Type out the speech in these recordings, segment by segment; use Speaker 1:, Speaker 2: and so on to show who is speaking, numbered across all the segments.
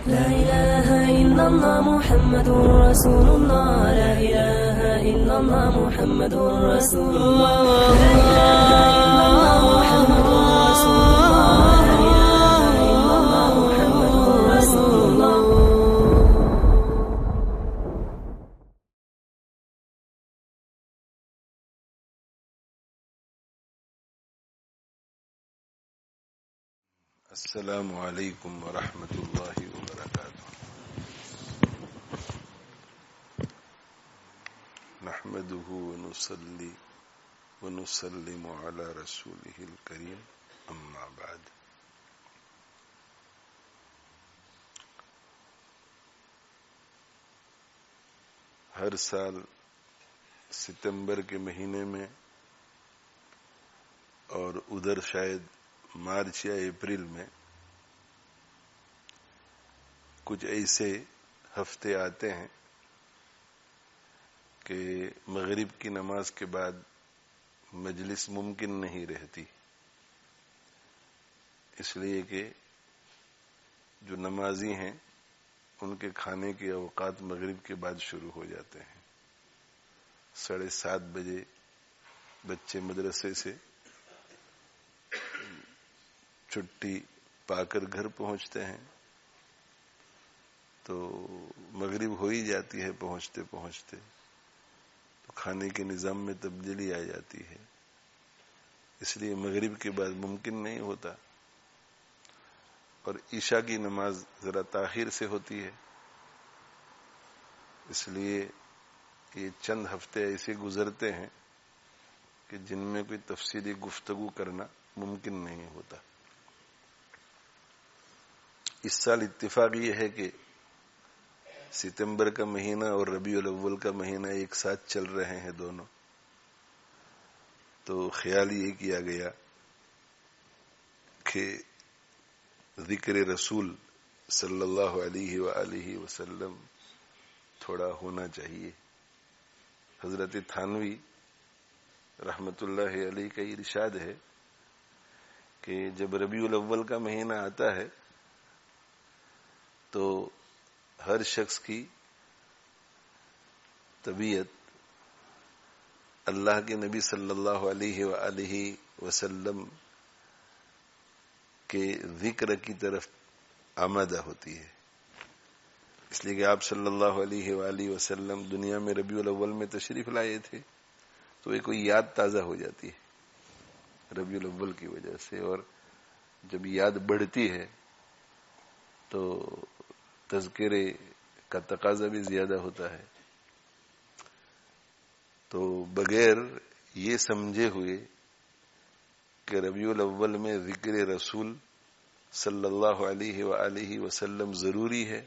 Speaker 1: لا إله إلا الله محمد رسول الله لا إله إلا الله محمد رسول الله لا إله إلا الله محمد رسول الله لا إله إلا الله محمد رسول الله.
Speaker 2: السلام علیکم ورحمۃ اللہ وبرکاتہ. نحمده ونصلي ونسلم على رسوله الكريم اما بعد. ہر سال ستمبر کے مہینے میں اور ادھر شاید مارچ یا اپریل میں کچھ ایسے ہفتے آتے ہیں کہ مغرب کی نماز کے بعد مجلس ممکن نہیں رہتی، اس لیے کہ جو نمازی ہیں ان کے کھانے کے اوقات مغرب کے بعد شروع ہو جاتے ہیں. 7:30 بجے بچے مدرسے سے چھٹی پا کر گھر پہنچتے ہیں تو مغرب ہو ہی جاتی ہے. پہنچتے پہنچتے تو کھانے کے نظام میں تبدیلی آ جاتی ہے، اس لیے مغرب کے بعد ممکن نہیں ہوتا. اور عشاء کی نماز ذرا تاخیر سے ہوتی ہے، اس لیے یہ چند ہفتے ایسے گزرتے ہیں کہ جن میں کوئی تفصیلی گفتگو کرنا ممکن نہیں ہوتا. اس سال اتفاق یہ ہے کہ ستمبر کا مہینہ اور ربیع الاول کا مہینہ ایک ساتھ چل رہے ہیں دونوں، تو خیال یہ کیا گیا کہ ذکر رسول صلی اللہ علیہ وآلہ وسلم تھوڑا ہونا چاہیے. حضرت تھانوی رحمت اللہ علیہ کا ارشاد ہے کہ جب ربیع الاول کا مہینہ آتا ہے تو ہر شخص کی طبیعت اللہ کے نبی صلی اللہ علیہ وآلہ وسلم کے ذکر کی طرف آمادہ ہوتی ہے. اس لیے کہ آپ صلی اللہ علیہ وآلہ وسلم دنیا میں ربیع الاول میں تشریف لائے تھے تو یہ کوئی یاد تازہ ہو جاتی ہے ربیع الاول کی وجہ سے، اور جب یاد بڑھتی ہے تو تذکرے کا تقاضا بھی زیادہ ہوتا ہے. تو بغیر یہ سمجھے ہوئے کہ ربیع الاول میں ذکر رسول صلی اللہ علیہ وآلہ وسلم ضروری ہے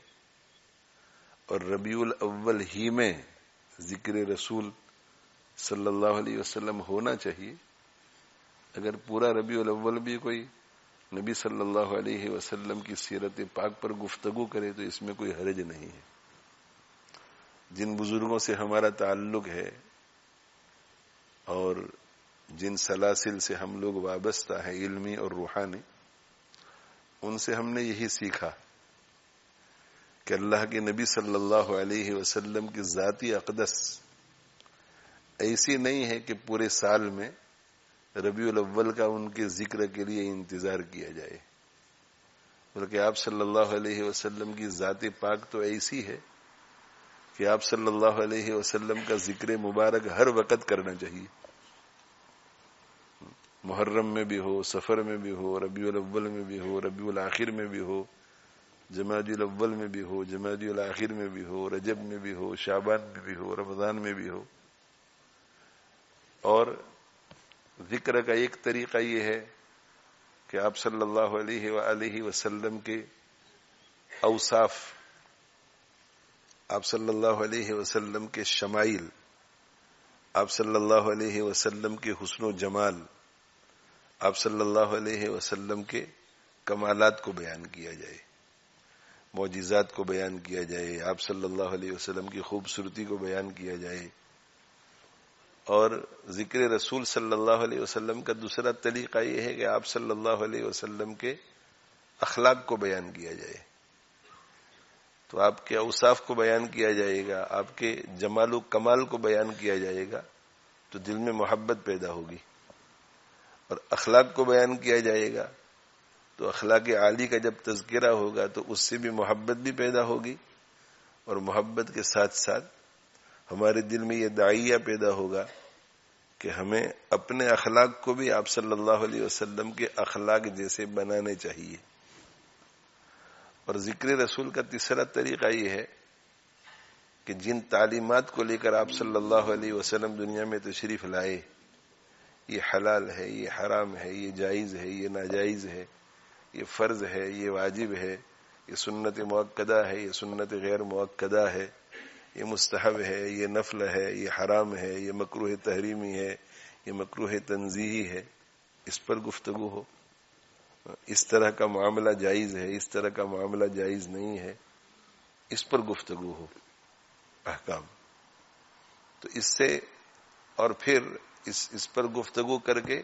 Speaker 2: اور ربیع الاول ہی میں ذکر رسول صلی اللہ علیہ وسلم ہونا چاہیے، اگر پورا ربیع الاول بھی کوئی نبی صلی اللہ علیہ وسلم کی سیرت پاک پر گفتگو کرے تو اس میں کوئی حرج نہیں ہے. جن بزرگوں سے ہمارا تعلق ہے اور جن سلاسل سے ہم لوگ وابستہ ہیں علمی اور روحانی، ان سے ہم نے یہی سیکھا کہ اللہ کے نبی صلی اللہ علیہ وسلم کی ذاتی اقدس ایسی نہیں ہے کہ پورے سال میں ربیع الاول کا ان کے ذکر کے لیے انتظار کیا جائے، بلکہ آپ صلی اللہ علیہ وسلم کی ذات پاک تو ایسی ہے کہ آپ صلی اللہ علیہ وسلم کا ذکر مبارک ہر وقت کرنا چاہیے. محرم میں بھی ہو، سفر میں بھی ہو، ربیع الاول میں بھی ہو، ربیع الاخر میں بھی ہو، جمادی الاول میں بھی ہو، جمادی الاخر میں بھی ہو، رجب میں بھی ہو، شعبان میں بھی ہو، رمضان میں بھی ہو. اور ذکر کا ایک طریقہ یہ ہے کہ آپ صلی اللہ علیہ وآلہ وسلم کے اوصاف، آپ صلی اللہ علیہ وسلم کے شمائل، آپ صلی اللہ علیہ وسلم کے حسن و جمال، آپ صلی اللہ علیہ وسلم کے کمالات کو بیان کیا جائے، معجزات کو بیان کیا جائے، آپ صلی اللہ علیہ وسلم کی خوبصورتی کو بیان کیا جائے. اور ذکر رسول صلی اللہ علیہ وسلم کا دوسرا طریقہ یہ ہے کہ آپ صلی اللہ علیہ وسلم کے اخلاق کو بیان کیا جائے. تو آپ کے اوصاف کو بیان کیا جائے گا، آپ کے جمال و کمال کو بیان کیا جائے گا تو دل میں محبت پیدا ہوگی، اور اخلاق کو بیان کیا جائے گا تو اخلاق عالی کا جب تذکرہ ہوگا تو اس سے بھی محبت بھی پیدا ہوگی، اور محبت کے ساتھ ساتھ ہمارے دل میں یہ داعیہ پیدا ہوگا کہ ہمیں اپنے اخلاق کو بھی آپ صلی اللہ علیہ وسلم کے اخلاق جیسے بنانے چاہیے۔ اور ذکر رسول کا تیسرا طریقہ یہ ہے کہ جن تعلیمات کو لے کر آپ صلی اللہ علیہ وسلم دنیا میں تشریف لائے، یہ حلال ہے، یہ حرام ہے، یہ جائز ہے، یہ ناجائز ہے، یہ فرض ہے، یہ واجب ہے، یہ سنت مؤکدہ ہے، یہ سنت غیر مؤکدہ ہے، یہ مستحب ہے، یہ نفل ہے، یہ حرام ہے، یہ مکروہ تحریمی ہے، یہ مکروہ تنزیہی ہے، اس پر گفتگو ہو۔ اس طرح کا معاملہ جائز ہے، اس طرح کا معاملہ جائز نہیں ہے، اس پر گفتگو ہو، احکام۔ تو اس سے اور پھر اس پر گفتگو کر کے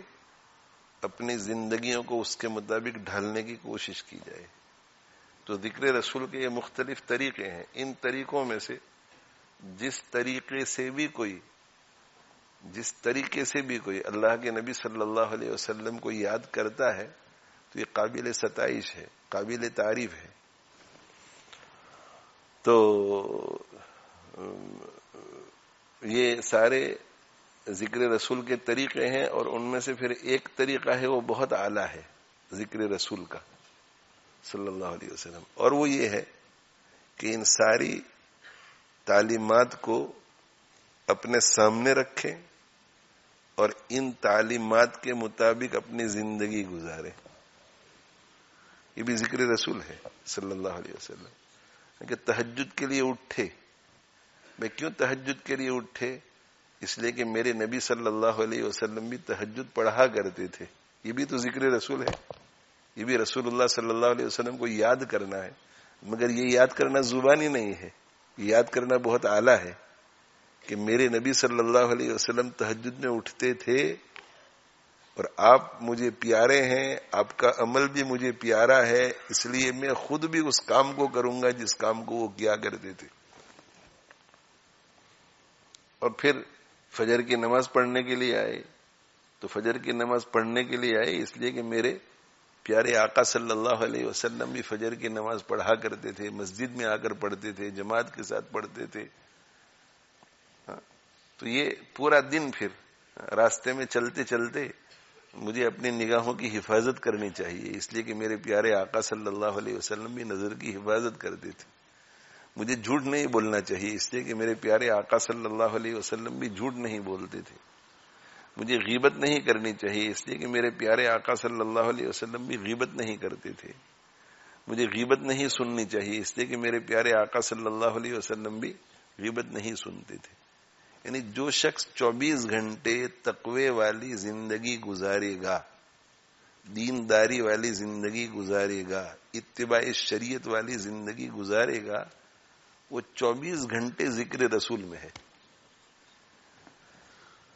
Speaker 2: اپنی زندگیوں کو اس کے مطابق ڈھالنے کی کوشش کی جائے۔ تو ذکر رسول کے یہ مختلف طریقے ہیں، ان طریقوں میں سے جس طریقے سے بھی کوئی اللہ کے نبی صلی اللہ علیہ وسلم کو یاد کرتا ہے تو یہ قابل ستائش ہے، قابل تعریف ہے۔ تو یہ سارے ذکر رسول کے طریقے ہیں، اور ان میں سے پھر ایک طریقہ ہے وہ بہت اعلیٰ ہے ذکر رسول کا صلی اللہ علیہ وسلم، اور وہ یہ ہے کہ ان ساری تعلیمات کو اپنے سامنے رکھیں اور ان تعلیمات کے مطابق اپنی زندگی گزاریں۔ یہ بھی ذکر رسول ہے صلی اللہ علیہ وسلم کہ تہجد کے لیے اٹھے۔ میں کیوں تہجد کے لیے اٹھے؟ اس لیے کہ میرے نبی صلی اللہ علیہ وسلم بھی تہجد پڑھا کرتے تھے۔ یہ بھی تو ذکر رسول ہے، یہ بھی رسول اللہ صلی اللہ علیہ وسلم کو یاد کرنا ہے، مگر یہ یاد کرنا زبانی نہیں ہے، یہ یاد کرنا بہت اعلیٰ ہے کہ میرے نبی صلی اللہ علیہ وسلم تہجد میں اٹھتے تھے، اور آپ مجھے پیارے ہیں، آپ کا عمل بھی مجھے پیارا ہے، اس لیے میں خود بھی اس کام کو کروں گا جس کام کو وہ کیا کرتے تھے۔ اور پھر فجر کی نماز پڑھنے کے لیے آئے، تو فجر کی نماز پڑھنے کے لیے آئے اس لیے کہ میرے پیارے آقا صلی اللہ علیہ وسلم بھی فجر کی نماز پڑھا کرتے تھے، مسجد میں آ کر پڑھتے تھے، جماعت کے ساتھ پڑھتے تھے۔ تو یہ پورا دن پھر راستے میں چلتے چلتے مجھے اپنی نگاہوں کی حفاظت کرنی چاہیے، اس لیے کہ میرے پیارے آقا صلی اللہ علیہ وسلم بھی نظر کی حفاظت کرتے تھے۔ مجھے جھوٹ نہیں بولنا چاہیے، اس لیے کہ میرے پیارے آقا صلی اللہ علیہ وسلم بھی جھوٹ نہیں بولتے تھے۔ مجھے غیبت نہیں کرنی چاہیے، اس لیے کہ میرے پیارے آقا صلی اللہ علیہ وسلم بھی غیبت نہیں کرتے تھے۔ مجھے غیبت نہیں سننی چاہیے، اس لیے کہ میرے پیارے آقا صلی اللہ علیہ وسلم بھی غیبت نہیں سنتے تھے۔ یعنی جو شخص 24 گھنٹے تقوی والی زندگی گزارے گا، دینداری والی زندگی گزارے گا، اتباع شریعت والی زندگی گزارے گا، وہ 24 گھنٹے ذکر رسول میں ہے۔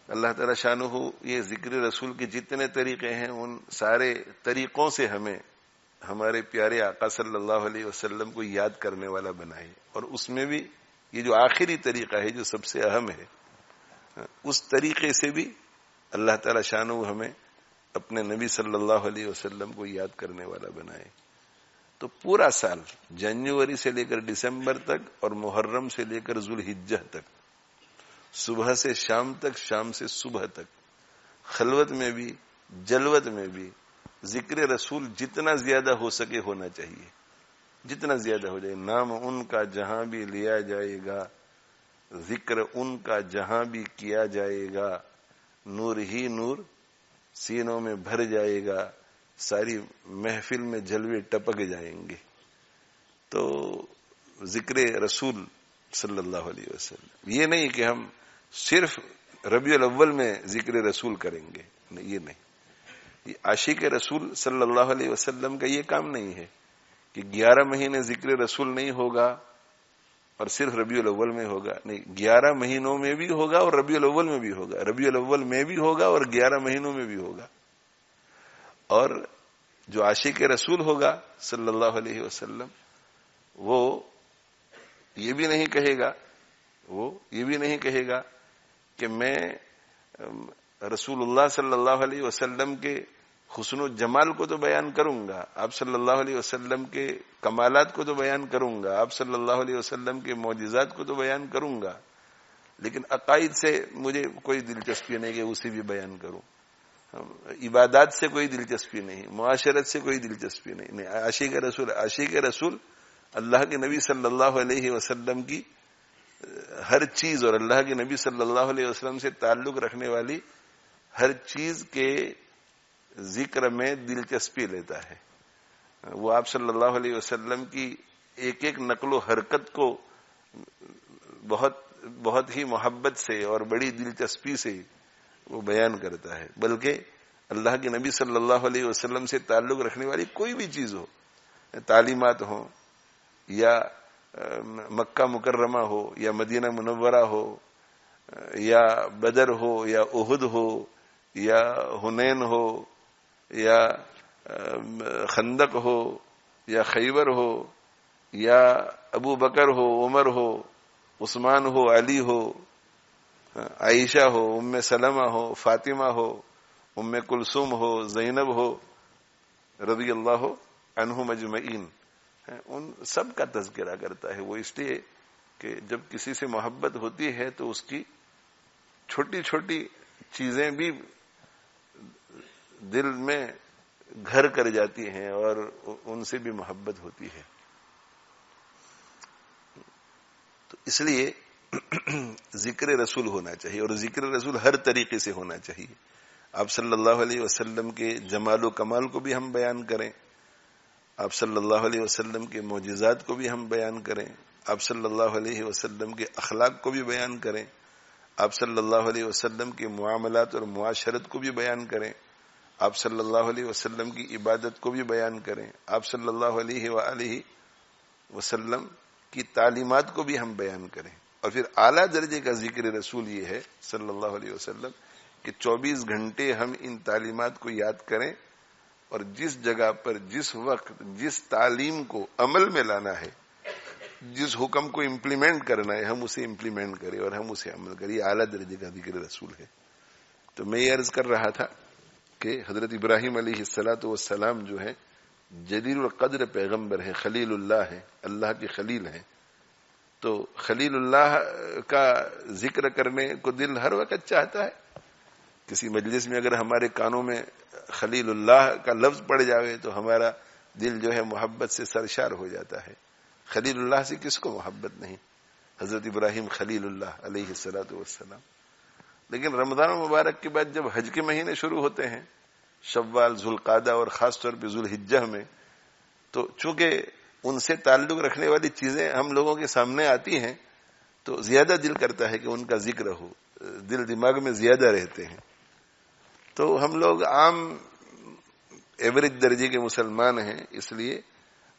Speaker 2: اللہ تعالی شانہ یہ ذکر رسول کے جتنے طریقے ہیں ان سارے طریقوں سے ہمیں ہمارے پیارے آقا صلی اللہ علیہ وسلم کو یاد کرنے والا بنائے، اور اس میں بھی یہ جو آخری طریقہ ہے جو سب سے اہم ہے، اس طریقے سے بھی اللہ تعالی شانہ ہمیں اپنے نبی صلی اللہ علیہ وسلم کو یاد کرنے والا بنائے۔ تو پورا سال جنوری سے لے کر دسمبر تک اور محرم سے لے کر ذوالحجہ تک، صبح سے شام تک، شام سے صبح تک، خلوت میں بھی جلوت میں بھی ذکر رسول جتنا زیادہ ہو سکے ہونا چاہیے، جتنا زیادہ ہو جائے۔ نام ان کا جہاں بھی لیا جائے گا، ذکر ان کا جہاں بھی کیا جائے گا، نور ہی نور سینوں میں بھر جائے گا، ساری محفل میں جلوے ٹپک جائیں گے۔ تو ذکر رسول صلی اللہ علیہ وسلم، یہ نہیں کہ ہم صرف ربیع الاول میں ذکر رسول کریں گے، یہ نہیں، یہ عاشق رسول صلی اللہ علیہ وسلم کا یہ کام نہیں ہے کہ 11 مہینے ذکر رسول نہیں ہوگا اور صرف ربیع الاول میں ہوگا، نہیں، 11 مہینوں میں بھی ہوگا اور ربیع الاول میں بھی ہوگا، ربیع الاول میں بھی ہوگا اور 11 مہینوں میں بھی ہوگا۔ اور جو عاشق رسول ہوگا صلی اللہ علیہ وسلم وہ یہ بھی نہیں کہے گا کہ میں رسول اللہ صلی اللہ علیہ وسلم کے حسن و جمال کو تو بیان کروں گا، آپ صلی اللہ علیہ وسلم کے کمالات کو تو بیان کروں گا، آپ صلی اللہ علیہ وسلم کے معجزات کو تو بیان کروں گا، لیکن عقائد سے مجھے کوئی دلچسپی نہیں کہ اسے بھی بیان کروں، عبادات سے کوئی دلچسپی نہیں، معاشرت سے کوئی دلچسپی نہیں۔ عاشق رسول اللہ کے نبی صلی اللہ علیہ وسلم کی ہر چیز اور اللہ کے نبی صلی اللہ علیہ وسلم سے تعلق رکھنے والی ہر چیز کے ذکر میں دلچسپی لیتا ہے۔ وہ آپ صلی اللہ علیہ وسلم کی ایک ایک نقل و حرکت کو بہت ہی محبت سے اور بڑی دلچسپی سے وہ بیان کرتا ہے، بلکہ اللہ کے نبی صلی اللہ علیہ وسلم سے تعلق رکھنے والی کوئی بھی چیز ہو، تعلیمات ہوں یا مکہ مکرمہ ہو یا مدینہ منورہ ہو یا بدر ہو یا احد ہو یا حنین ہو یا خندق ہو یا خیبر ہو یا ابو بکر ہو، عمر ہو، عثمان ہو، علی ہو، عائشہ ہو، ام سلمہ ہو، فاطمہ ہو، ام کلثوم ہو، زینب ہو رضی اللہ عنہم اجمعین، ان سب کا تذکرہ کرتا ہے۔ وہ اس لیے کہ جب کسی سے محبت ہوتی ہے تو اس کی چھوٹی چھوٹی چیزیں بھی دل میں گھر کر جاتی ہیں اور ان سے بھی محبت ہوتی ہے۔ تو اس لیے ذکر رسول ہونا چاہیے، اور ذکر رسول ہر طریقے سے ہونا چاہیے۔ آپ صلی اللہ علیہ وسلم کے جمال و کمال کو بھی ہم بیان کریں، آپ صلی اللہ علیہ وسلم کے معجزات کو بھی ہم بیان کریں، آپ صلی اللہ علیہ وسلم کے اخلاق کو بھی بیان کریں، آپ صلی اللہ علیہ وسلم کے معاملات اور معاشرت کو بھی بیان کریں، آپ صلی اللہ علیہ وسلم کی عبادت کو بھی بیان کریں، آپ صلی اللہ علیہ وآلہ وسلم کی تعلیمات کو بھی ہم بیان کریں۔ اور پھر اعلیٰ درجے کا ذکر رسول یہ ہے صلی اللہ علیہ وسلم کہ 24 گھنٹے ہم ان تعلیمات کو یاد کریں، اور جس جگہ پر جس وقت جس تعلیم کو عمل میں لانا ہے، جس حکم کو امپلیمنٹ کرنا ہے، ہم اسے امپلیمنٹ کریں اور ہم اسے عمل کریں۔ یہ اعلیٰ درجے کا ذکر رسول ہے۔ تو میں یہ عرض کر رہا تھا کہ حضرت ابراہیم علیہ السلام جو ہے جلیل القدر پیغمبر ہے، خلیل اللہ ہے، اللہ کے خلیل ہیں۔ تو خلیل اللہ کا ذکر کرنے کو دل ہر وقت چاہتا ہے۔ کسی مجلس میں اگر ہمارے کانوں میں خلیل اللہ کا لفظ پڑ جاوے تو ہمارا دل جو ہے محبت سے سرشار ہو جاتا ہے۔ خلیل اللہ سے کس کو محبت نہیں؟ حضرت ابراہیم خلیل اللہ علیہ السلام۔ لیکن رمضان مبارک کے بعد جب حج کے مہینے شروع ہوتے ہیں، شوال، ذوالقعدہ اور خاص طور پہ ذوالحجہ میں، تو چونکہ ان سے تعلق رکھنے والی چیزیں ہم لوگوں کے سامنے آتی ہیں تو زیادہ دل کرتا ہے کہ ان کا ذکر ہو، دل دماغ میں زیادہ رہتے ہیں۔ تو ہم لوگ عام ایوریج درجے کے مسلمان ہیں، اس لیے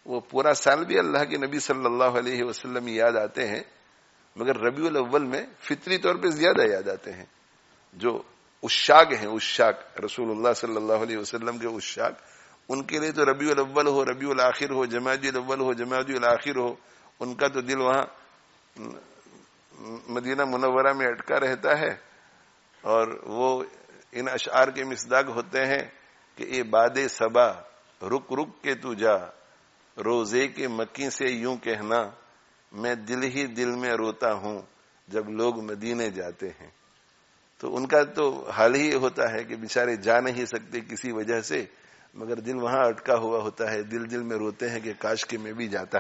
Speaker 2: وہ پورا سال بھی اللہ کے نبی صلی اللہ علیہ وسلم یاد آتے ہیں، مگر ربیع الاول میں فطری طور پہ زیادہ یاد آتے ہیں۔ جو عشاق ہیں، عشاق رسول اللہ صلی اللہ علیہ وسلم کے عشاق، ان کے لیے تو ربیع الاول ہو، ربیع الاخر ہو، جمادی الاول ہو، جمادی الاخر ہو، ان کا تو دل وہاں مدینہ منورہ میں اٹکا رہتا ہے، اور وہ ان اشعار کے مصداق ہوتے ہیں کہ اے باد صبا رک رک کے تو جا، روزے کے مکی سے یوں کہنا، میں دل ہی دل میں روتا ہوں جب لوگ مدینے جاتے ہیں۔ تو ان کا تو حال ہی ہوتا ہے کہ بیچارے جا نہیں سکتے کسی وجہ سے، مگر دل وہاں اٹکا ہوا ہوتا ہے، دل دل میں روتے ہیں کہ کاش کہ میں بھی جاتا۔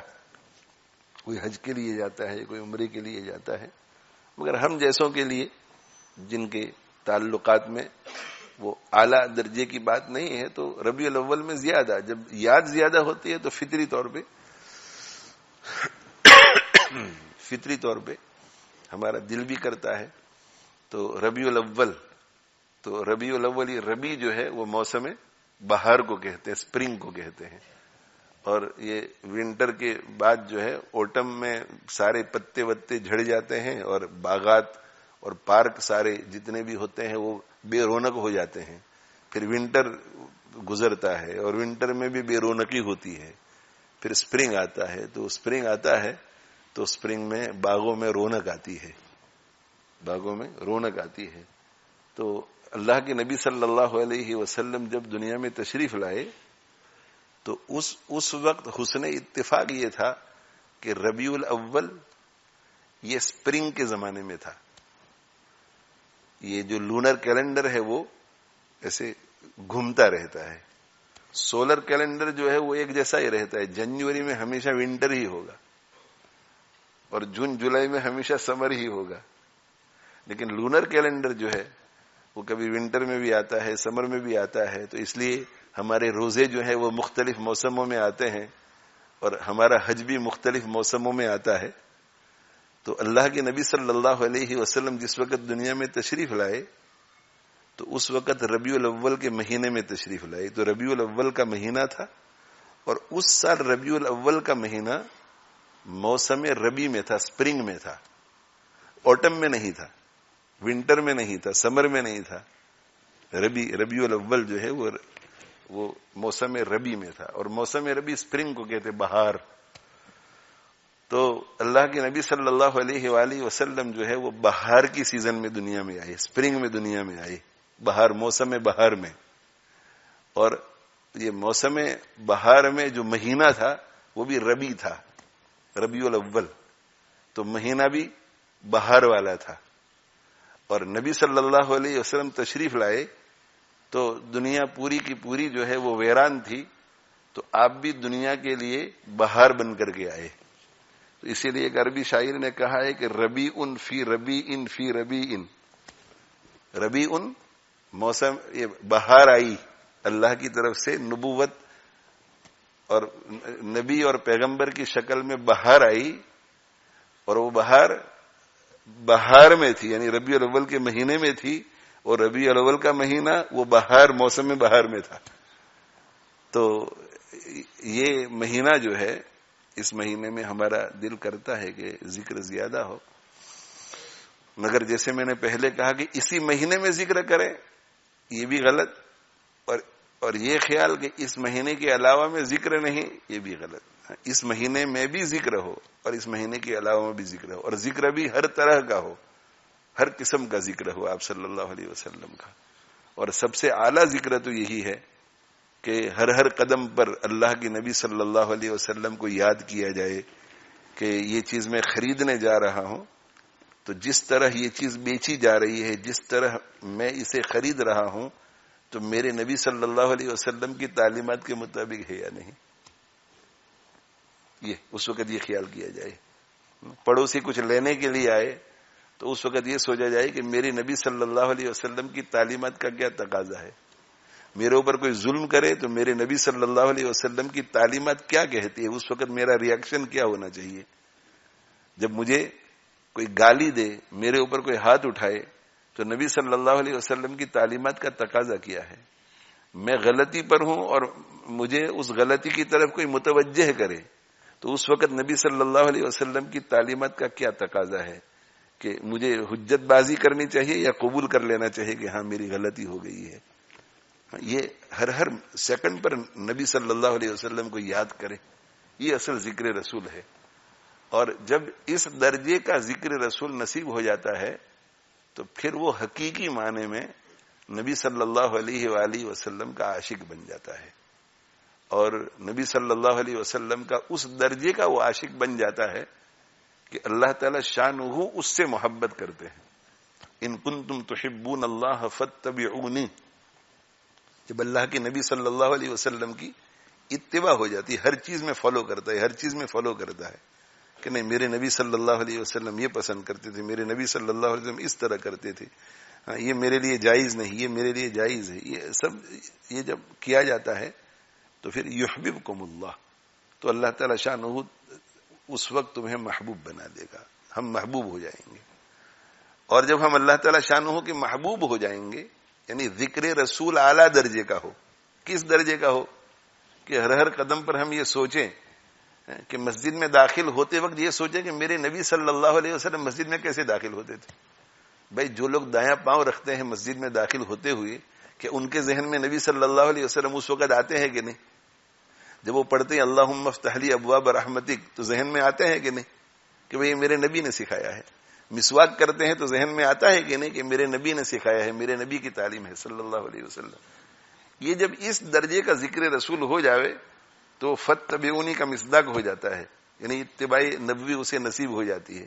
Speaker 2: کوئی حج کے لیے جاتا ہے، کوئی عمرے کے لیے جاتا ہے، مگر ہم جیسوں کے لیے جن کے تعلقات میں وہ اعلیٰ درجے کی بات نہیں ہے، تو ربیع الاول میں زیادہ، جب یاد زیادہ ہوتی ہے تو فطری طور پہ ہمارا دل بھی کرتا ہے۔ تو ربیع الاول، تو ربیع الاول، یہ ربیع جو ہے وہ موسم بہار کو کہتے ہیں، اسپرنگ کو کہتے ہیں، اور یہ ونٹر کے بعد جو ہے اوٹم میں سارے پتے وتے جھڑ جاتے ہیں اور باغات اور پارک سارے جتنے بھی ہوتے ہیں وہ بے رونق ہو جاتے ہیں۔ پھر ونٹر گزرتا ہے اور ونٹر میں بھی بے رونقی ہوتی ہے، پھر اسپرنگ آتا ہے۔ تو اسپرنگ آتا ہے تو اسپرنگ میں باغوں میں رونق آتی ہے، باغوں میں رونق آتی ہے۔ تو اللہ کے نبی صلی اللہ علیہ وسلم جب دنیا میں تشریف لائے تو اس وقت حسن اتفاق یہ تھا کہ ربیع الاول یہ اسپرنگ کے زمانے میں تھا۔ یہ جو لونر کیلنڈر ہے وہ ایسے گھومتا رہتا ہے، سولر کیلنڈر جو ہے وہ ایک جیسا ہی رہتا ہے، جنوری میں ہمیشہ ونٹر ہی ہوگا اور جون جولائی میں ہمیشہ سمر ہی ہوگا، لیکن لونر کیلنڈر جو ہے وہ کبھی ونٹر میں بھی آتا ہے، سمر میں بھی آتا ہے۔ تو اس لیے ہمارے روزے جو ہیں وہ مختلف موسموں میں آتے ہیں اور ہمارا حج بھی مختلف موسموں میں آتا ہے۔ تو اللہ کے نبی صلی اللہ علیہ وسلم جس وقت دنیا میں تشریف لائے تو اس وقت ربیع الاول کے مہینے میں تشریف لائے۔ تو ربیع الاول کا مہینہ تھا اور اس سال ربیع الاول کا مہینہ موسم ربی میں تھا، اسپرنگ میں تھا، اوٹم میں نہیں تھا، ونٹر میں نہیں تھا، سمر میں نہیں تھا۔ ربیع الاول جو ہے وہ موسم ربی میں تھا، اور موسم ربی اسپرنگ کو کہتے بہار۔ تو اللہ کے نبی صلی اللہ علیہ وآلہ وسلم جو ہے وہ بہار کی سیزن میں دنیا میں آئے، اسپرنگ میں دنیا میں آئے، بہار، موسم بہار میں۔ اور یہ موسم بہار میں جو مہینہ تھا وہ بھی ربی تھا، ربیع الاول، تو مہینہ بھی بہار والا تھا۔ اور نبی صلی اللہ علیہ وسلم تشریف لائے تو دنیا پوری کی پوری جو ہے وہ ویران تھی، تو آپ بھی دنیا کے لیے بہار بن کر کے آئے۔ تو اسی لیے ایک عربی شاعر نے کہا ہے کہ ربیع فی ربیع فی ربیع، ربیع موسم، یہ بہار آئی اللہ کی طرف سے، نبوت اور نبی اور پیغمبر کی شکل میں بہار آئی، اور وہ بہار میں تھی، یعنی ربیع الاول کے مہینے میں تھی، اور ربیع الاول کا مہینہ وہ بہار، موسم بہار میں تھا۔ تو یہ مہینہ جو ہے، اس مہینے میں ہمارا دل کرتا ہے کہ ذکر زیادہ ہو، مگر جیسے میں نے پہلے کہا کہ اسی مہینے میں ذکر کریں یہ بھی غلط، اور یہ خیال کہ اس مہینے کے علاوہ میں ذکر نہیں، یہ بھی غلط۔ اس مہینے میں بھی ذکر ہو اور اس مہینے کے علاوہ میں بھی ذکر ہو، اور ذکر بھی ہر طرح کا ہو، ہر قسم کا ذکر ہو آپ صلی اللہ علیہ وسلم کا۔ اور سب سے اعلیٰ ذکر تو یہی ہے کہ ہر قدم پر اللہ کے نبی صلی اللہ علیہ وسلم کو یاد کیا جائے کہ یہ چیز میں خریدنے جا رہا ہوں تو جس طرح یہ چیز بیچی جا رہی ہے، جس طرح میں اسے خرید رہا ہوں، تو میرے نبی صلی اللہ علیہ وسلم کی تعلیمات کے مطابق ہے یا نہیں، یہ اس وقت یہ خیال کیا جائے۔ پڑوسی کچھ لینے کے لیے آئے تو اس وقت یہ سوچا جائے کہ میرے نبی صلی اللہ علیہ وسلم کی تعلیمات کا کیا تقاضا ہے۔ میرے اوپر کوئی ظلم کرے تو میرے نبی صلی اللہ علیہ وسلم کی تعلیمات کیا کہتی ہے، اس وقت میرا ریاکشن کیا ہونا چاہیے۔ جب مجھے کوئی گالی دے، میرے اوپر کوئی ہاتھ اٹھائے، تو نبی صلی اللہ علیہ وسلم کی تعلیمات کا تقاضا کیا ہے۔ میں غلطی پر ہوں اور مجھے اس غلطی کی طرف کوئی متوجہ کرے تو اس وقت نبی صلی اللہ علیہ وسلم کی تعلیمات کا کیا تقاضا ہے کہ مجھے حجت بازی کرنی چاہیے یا قبول کر لینا چاہیے کہ ہاں میری غلطی ہو گئی ہے۔ یہ ہر سیکنڈ پر نبی صلی اللہ علیہ وسلم کو یاد کرے، یہ اصل ذکر رسول ہے۔ اور جب اس درجے کا ذکر رسول نصیب ہو جاتا ہے تو پھر وہ حقیقی معنی میں نبی صلی اللہ علیہ وآلہ وسلم کا عاشق بن جاتا ہے، اور نبی صلی اللہ علیہ وسلم کا اس درجے کا وہ عاشق بن جاتا ہے کہ اللہ تعالی شانہ اس سے محبت کرتے ہیں۔ ان کنتم تحبون اللہ فاتبعونی، جب اللہ کے نبی صلی اللہ علیہ وسلم کی اتباع ہو جاتی ہے، ہر چیز میں فالو کرتا ہے، ہر چیز میں فالو کرتا ہے کہ نہیں میرے نبی صلی اللہ علیہ وسلم یہ پسند کرتے تھے، میرے نبی صلی اللہ علیہ وسلم اس طرح کرتے تھے، یہ میرے لیے جائز نہیں، یہ میرے لیے جائز ہے، یہ سب یہ جب کیا جاتا ہے تو پھر یحببکم اللہ، تو اللہ تعالی شانہ اس وقت تمہیں محبوب بنا دے گا، ہم محبوب ہو جائیں گے۔ اور جب ہم اللہ تعالی شانہ کے محبوب ہو جائیں گے، یعنی ذکر رسول اعلیٰ درجے کا ہو، کس درجے کا ہو کہ ہر قدم پر ہم یہ سوچیں کہ مسجد میں داخل ہوتے وقت یہ سوچیں کہ میرے نبی صلی اللہ علیہ وسلم مسجد میں کیسے داخل ہوتے تھے۔ بھائی جو لوگ دایاں پاؤں رکھتے ہیں مسجد میں داخل ہوتے ہوئے، کہ ان کے ذہن میں نبی صلی اللہ علیہ وسلم اس وقت آتے ہیں کہ نہیں؟ جب وہ پڑھتے ہیں اللہم افتح لی ابواب رحمتک تو ذہن میں آتے ہیں کہ نہیں کہ بھئی میرے نبی نے سکھایا ہے. مسواک کرتے ہیں تو ذہن میں آتا ہے کہ نہیں کہ میرے نبی نے سکھایا ہے, میرے نبی کی تعلیم ہے صلی اللہ علیہ وسلم. یہ جب اس درجے کا ذکر رسول ہو جاوے تو فاتبعونی کا مصداق ہو جاتا ہے, یعنی اتباع نبوی اسے نصیب ہو جاتی ہے.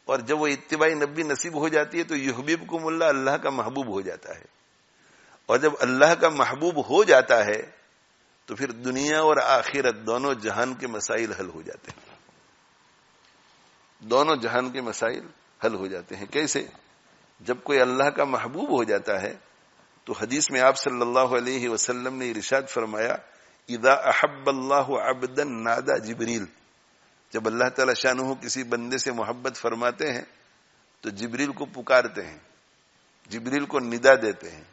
Speaker 2: اور جب وہ اتباع نبوی نصیب ہو جاتی ہے تو یحببکم اللہ, اللہ کا محبوب ہو جاتا ہے. اور جب اللہ کا محبوب ہو جاتا ہے تو پھر دنیا اور آخرت دونوں جہان کے مسائل حل ہو جاتے ہیں. دونوں جہان کے مسائل حل ہو جاتے ہیں. کیسے؟ جب کوئی اللہ کا محبوب ہو جاتا ہے تو حدیث میں آپ صلی اللہ علیہ وسلم نے ارشاد فرمایا, اذا احب اللہ عبدا نادى جبریل. جب اللہ تعالی شانہ کسی بندے سے محبت فرماتے ہیں تو جبریل کو پکارتے ہیں, جبریل کو ندا دیتے ہیں,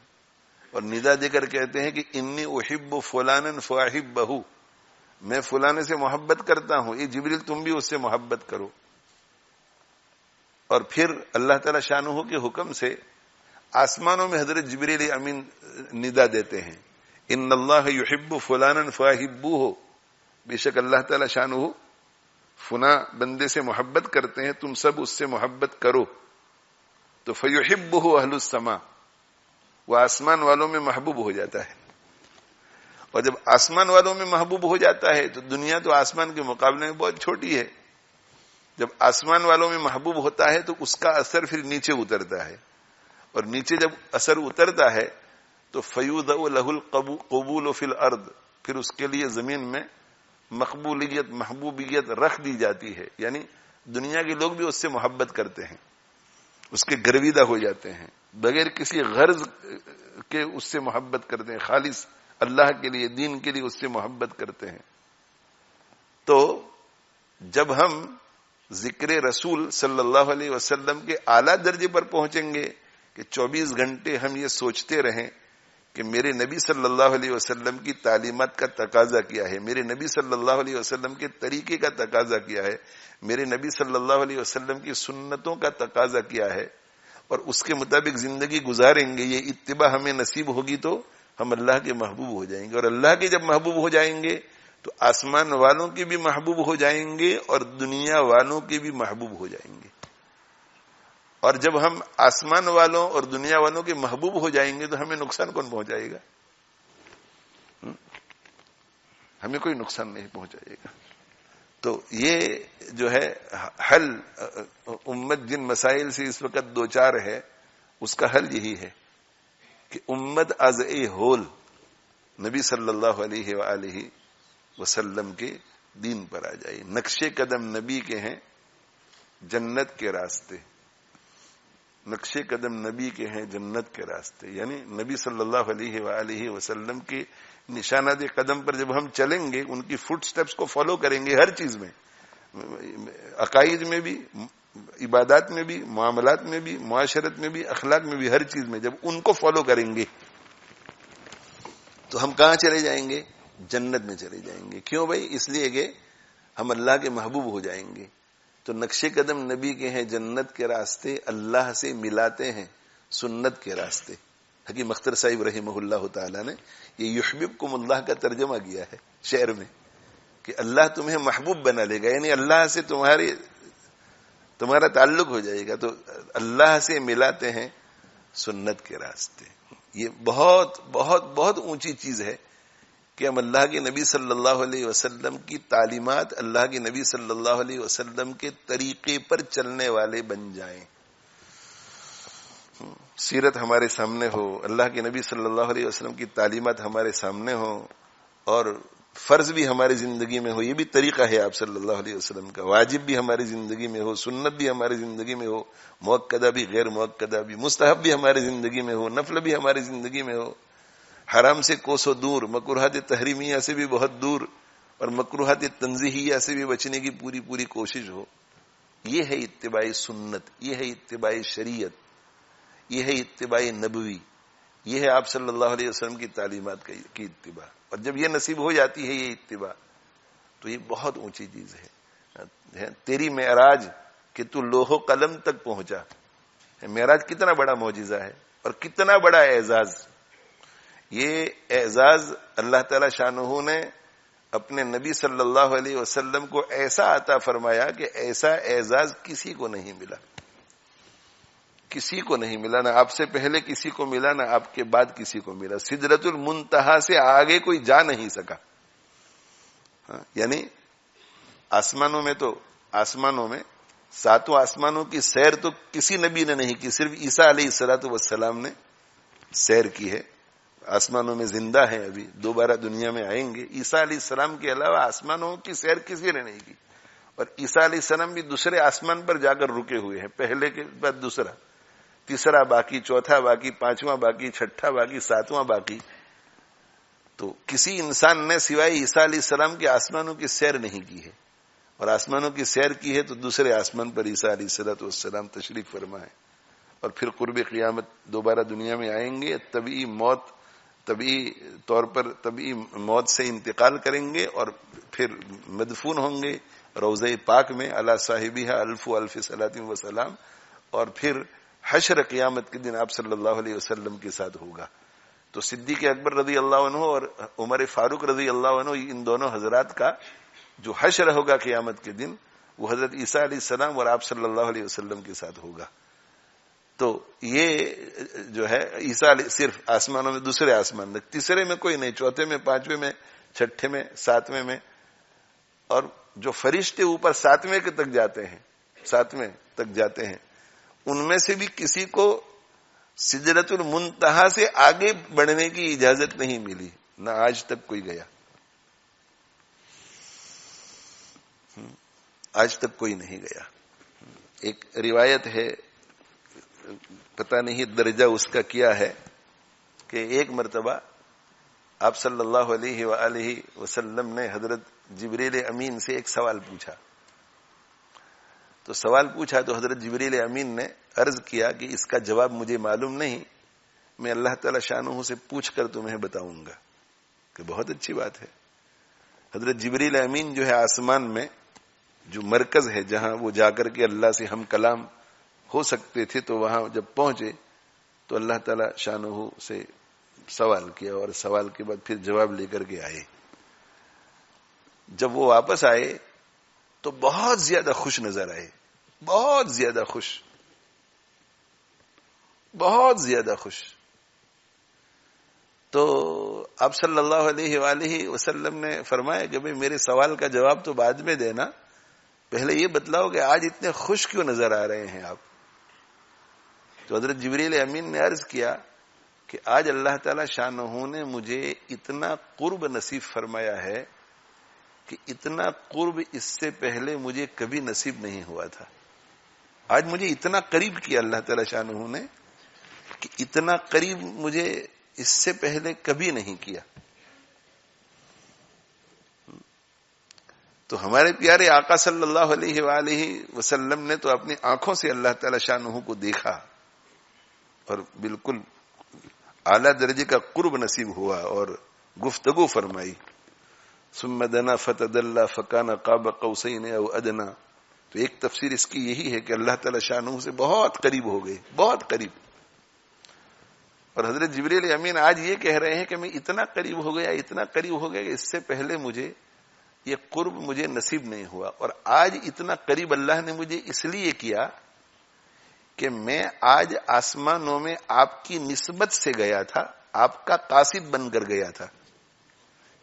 Speaker 2: اور ندا دے کر کہتے ہیں کہ انی احب فلانا فاحبہ, میں فلانے سے محبت کرتا ہوں, یہ جبریل تم بھی اس سے محبت کرو. اور پھر اللہ تعالی شانہ کے حکم سے آسمانوں میں حضرت جبریل امین ندا دیتے ہیں, ان اللہ یحب فلانا فاحبوہ, بے شک اللہ تعالی شانہ فنا بندے سے محبت کرتے ہیں, تم سب اس سے محبت کرو. تو فیحبہ اہل السماء, وہ آسمان والوں میں محبوب ہو جاتا ہے. اور جب آسمان والوں میں محبوب ہو جاتا ہے تو دنیا تو آسمان کے مقابلے میں بہت چھوٹی ہے. جب آسمان والوں میں محبوب ہوتا ہے تو اس کا اثر پھر نیچے اترتا ہے, اور نیچے جب اثر اترتا ہے تو فیوضع لہ القبول فی الارض, پھر اس کے لیے زمین میں مقبولیت محبوبیت رکھ دی جاتی ہے. یعنی دنیا کے لوگ بھی اس سے محبت کرتے ہیں, اس کے گرویدہ ہو جاتے ہیں, بغیر کسی غرض کے اس سے محبت کرتے ہیں, خالص اللہ کے لیے دین کے لیے اس سے محبت کرتے ہیں. تو جب ہم ذکر رسول صلی اللہ علیہ وسلم کے اعلیٰ درجے پر پہنچیں گے کہ 24 گھنٹے ہم یہ سوچتے رہیں کہ میرے نبی صلی اللہ علیہ وسلم کی تعلیمات کا تقاضا کیا ہے, میرے نبی صلی اللہ علیہ وسلم کے طریقے کا تقاضا کیا ہے, میرے نبی صلی اللہ علیہ وسلم کی سنتوں کا تقاضا کیا ہے, اور اس کے مطابق زندگی گزاریں گے, یہ اتباع ہمیں نصیب ہوگی تو ہم اللہ کے محبوب ہو جائیں گے. اور اللہ کے جب محبوب ہو جائیں گے تو آسمان والوں کے بھی محبوب ہو جائیں گے اور دنیا والوں کے بھی محبوب ہو جائیں گے. اور جب ہم آسمان والوں اور دنیا والوں کے محبوب ہو جائیں گے تو ہمیں نقصان کون پہنچائے گا؟ ہمیں کوئی نقصان نہیں پہنچائے گا. تو یہ جو ہے حل, امت جن مسائل سے اس وقت دو چار ہے اس کا حل یہی ہے کہ امت از اے ہول نبی صلی اللہ علیہ وآلہ وسلم کے دین پر آ جائے. نقش قدم نبی کے ہیں جنت کے راستے, نقش قدم نبی کے ہیں جنت کے راستے. یعنی نبی صلی اللہ علیہ وآلہ وسلم کے نشانات قدم پر جب ہم چلیں گے, ان کی فٹ سٹیپس کو فالو کریں گے ہر چیز میں, عقائد میں بھی, عبادات میں بھی, معاملات میں بھی, معاشرت میں بھی, اخلاق میں بھی, ہر چیز میں جب ان کو فالو کریں گے تو ہم کہاں چلے جائیں گے؟ جنت میں چلے جائیں گے. کیوں بھائی؟ اس لیے کہ ہم اللہ کے محبوب ہو جائیں گے. تو نقش قدم نبی کے ہیں جنت کے راستے, اللہ سے ملاتے ہیں سنت کے راستے. حکیم اختر صاحب رحمہ اللہ تعالی نے یہ یحببکم اللہ کا ترجمہ کیا ہے شعر میں کہ اللہ تمہیں محبوب بنا لے گا, یعنی اللہ سے تمہارا تعلق ہو جائے گا. تو اللہ سے ملاتے ہیں سنت کے راستے. یہ بہت بہت بہت اونچی چیز ہے کہ ہم اللہ کے نبی صلی اللہ علیہ وسلم کی تعلیمات, اللہ کے نبی صلی اللہ علیہ وسلم کے طریقے پر چلنے والے بن جائیں. سیرت ہمارے سامنے ہو, اللہ کے نبی صلی اللہ علیہ وسلم کی تعلیمات ہمارے سامنے ہو, اور فرض بھی ہماری زندگی میں ہو. یہ بھی طریقہ ہے آپ صلی اللہ علیہ وسلم کا. واجب بھی ہماری زندگی میں ہو, سنت بھی ہماری زندگی میں ہو, مؤکدہ بھی غیر مؤکدہ بھی, مستحب بھی ہماری زندگی میں ہو, نفل بھی ہماری زندگی میں ہو, حرام سے کوسوں دور, مکروہات تحریمیہ سے بھی بہت دور, اور مکروہات تنزیہیہ سے بھی بچنے کی پوری کوشش ہو. یہ ہے اتباع سنت, یہ ہے اتباع شریعت, یہ ہے اتباع نبوی, یہ ہے آپ صلی اللہ علیہ وسلم کی تعلیمات کی اتباع. اور جب یہ نصیب ہو جاتی ہے یہ اتباع تو یہ بہت اونچی چیز ہے. تیری معراج کہ تو لوح و قلم تک پہنچا, معراج کتنا بڑا معجزہ ہے اور کتنا بڑا اعزاز. یہ اعزاز اللہ تعالی شانہ نے اپنے نبی صلی اللہ علیہ وسلم کو ایسا عطا فرمایا کہ ایسا اعزاز کسی کو نہیں ملا، کسی کو نہیں ملا، نہ آپ سے پہلے کسی کو ملا، نہ آپ کے بعد کسی کو ملا۔ سدرۃ المنتہا سے آگے کوئی جا نہیں سکا۔ یعنی آسمانوں میں ساتوں آسمانوں کی سیر تو کسی نبی نے نہیں کی، صرف عیسیٰ علیہ الصلوۃ والسلام نے سیر کی ہے۔ آسمانوں میں زندہ ہیں، ابھی دوبارہ دنیا میں آئیں گے۔ عیسیٰ علیہ السلام کے علاوہ آسمانوں کی سیر کسی نے نہیں کی، اور عیسیٰ علیہ السلام بھی دوسرے آسمان پر جا کر رکے ہوئے ہیں، پہلے کے بعد دوسرا، تیسرا باقی، چوتھا باقی، پانچواں باقی، چھٹا باقی، ساتواں باقی۔ تو کسی انسان نے سوائے عیسیٰ علیہ السلام کے آسمانوں کی سیر نہیں کی ہے، اور آسمانوں کی سیر کی ہے تو دوسرے آسمان پر عیسیٰ علیہ الصلوۃ والسلام تشریف فرما ہے، اور پھر قرب قیامت دوبارہ دنیا میں آئیں گے، طبعی موت سے انتقال کریں گے، اور پھر مدفون ہوں گے روضہ پاک میں علی صاحبہ الف الف صلاۃ و سلام، اور پھر حشر قیامت کے دن آپ صلی اللہ علیہ وسلم کے ساتھ ہوگا۔ تو صدیق اکبر رضی اللہ عنہ اور عمر فاروق رضی اللہ عنہ، ان دونوں حضرات کا جو حشر ہوگا قیامت کے دن، وہ حضرت عیسیٰ علیہ السلام اور آپ صلی اللہ علیہ وسلم کے ساتھ ہوگا۔ تو یہ جو ہے عیسیٰ علیہ صرف آسمانوں میں دوسرے آسمان میں، تیسرے میں کوئی نہیں، چوتھے میں، پانچویں میں، چھٹے میں، ساتویں میں، اور جو فرشتے اوپر ساتویں تک جاتے ہیں ان میں سے بھی کسی کو سدرۃ المنتہا سے آگے بڑھنے کی اجازت نہیں ملی، نہ آج تک کوئی گیا، آج تک کوئی نہیں گیا۔ ایک روایت ہے، پتہ نہیں درجہ اس کا کیا ہے، کہ ایک مرتبہ آپ صلی اللہ علیہ وآلہ وسلم نے حضرت جبریل امین سے ایک سوال پوچھا۔ تو حضرت جبریل امین نے عرض کیا کہ اس کا جواب مجھے معلوم نہیں، میں اللہ تعالی شانہ سے پوچھ کر تمہیں بتاؤں گا۔ کہ بہت اچھی بات ہے۔ حضرت جبریل امین جو ہے آسمان میں جو مرکز ہے جہاں وہ جا کر کے اللہ سے ہم کلام ہو سکتے تھے، تو وہاں جب پہنچے تو اللہ تعالی شانہ سے سوال کیا، اور سوال کے بعد پھر جواب لے کر کے آئے۔ جب وہ واپس آئے تو بہت زیادہ خوش نظر آئے، بہت زیادہ خوش۔ تو آپ صلی اللہ علیہ وآلہ وسلم نے فرمایا کہ بھئی میرے سوال کا جواب تو بعد میں دینا، پہلے یہ بتلاؤ کہ آج اتنے خوش کیوں نظر آ رہے ہیں آپ؟ تو حضرت جبریل امین نے عرض کیا کہ آج اللہ تعالی شانہ نے مجھے اتنا قرب نصیب فرمایا ہے کہ اتنا قرب اس سے پہلے مجھے کبھی نصیب نہیں ہوا تھا۔ آج مجھے اتنا قریب کیا اللہ تعالی شانہ نے کہ اتنا قریب مجھے اس سے پہلے کبھی نہیں کیا۔ تو ہمارے پیارے آقا صلی اللہ علیہ وآلہ وسلم نے تو اپنی آنکھوں سے اللہ تعالی شانہ کو دیکھا، اور بالکل اعلیٰ درجے کا قرب نصیب ہوا، اور گفتگو فرمائی۔ ثم دنا فتدلى فكان قاب قوسين او ادنى۔ تو ایک تفسیر اس کی یہی ہے کہ اللہ تعالی شانہ سے بہت قریب ہو گئے، بہت قریب۔ اور حضرت جبریل امین آج یہ کہہ رہے ہیں کہ میں اتنا قریب ہو گیا کہ اس سے پہلے مجھے یہ قرب مجھے نصیب نہیں ہوا، اور آج اتنا قریب اللہ نے مجھے اس لیے کیا کہ میں آج آسمانوں میں آپ کی نسبت سے گیا تھا، آپ کا قاصد بن کر گیا تھا،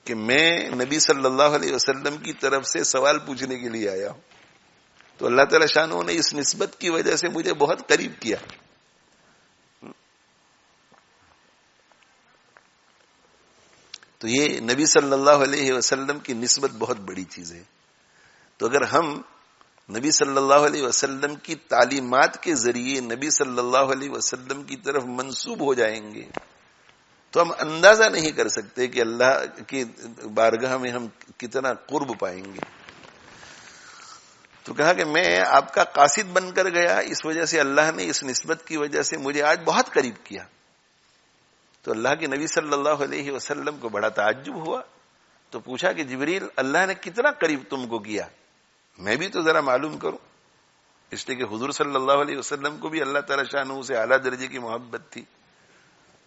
Speaker 2: کہ میں نبی صلی اللہ علیہ وسلم کی طرف سے سوال پوچھنے کے لیے آیا ہوں۔ تو اللہ تعالی شانہ نے اس نسبت کی وجہ سے مجھے بہت قریب کیا۔ تو یہ نبی صلی اللہ علیہ وسلم کی نسبت بہت بڑی چیز ہے۔ تو اگر ہم نبی صلی اللہ علیہ وسلم کی تعلیمات کے ذریعے نبی صلی اللہ علیہ وسلم کی طرف منسوب ہو جائیں گے تو ہم اندازہ نہیں کر سکتے کہ اللہ کی بارگاہ میں ہم کتنا قرب پائیں گے۔ تو کہا کہ میں آپ کا قاصد بن کر گیا، اس وجہ سے اللہ نے اس نسبت کی وجہ سے مجھے آج بہت قریب کیا۔ تو اللہ کے نبی صلی اللہ علیہ وسلم کو بڑا تعجب ہوا، تو پوچھا کہ جبریل اللہ نے کتنا قریب تم کو کیا، میں بھی تو ذرا معلوم کروں۔ اس لیے کہ حضور صلی اللہ علیہ وسلم کو بھی اللہ تعالی شانہ سے اعلیٰ درجے کی محبت تھی،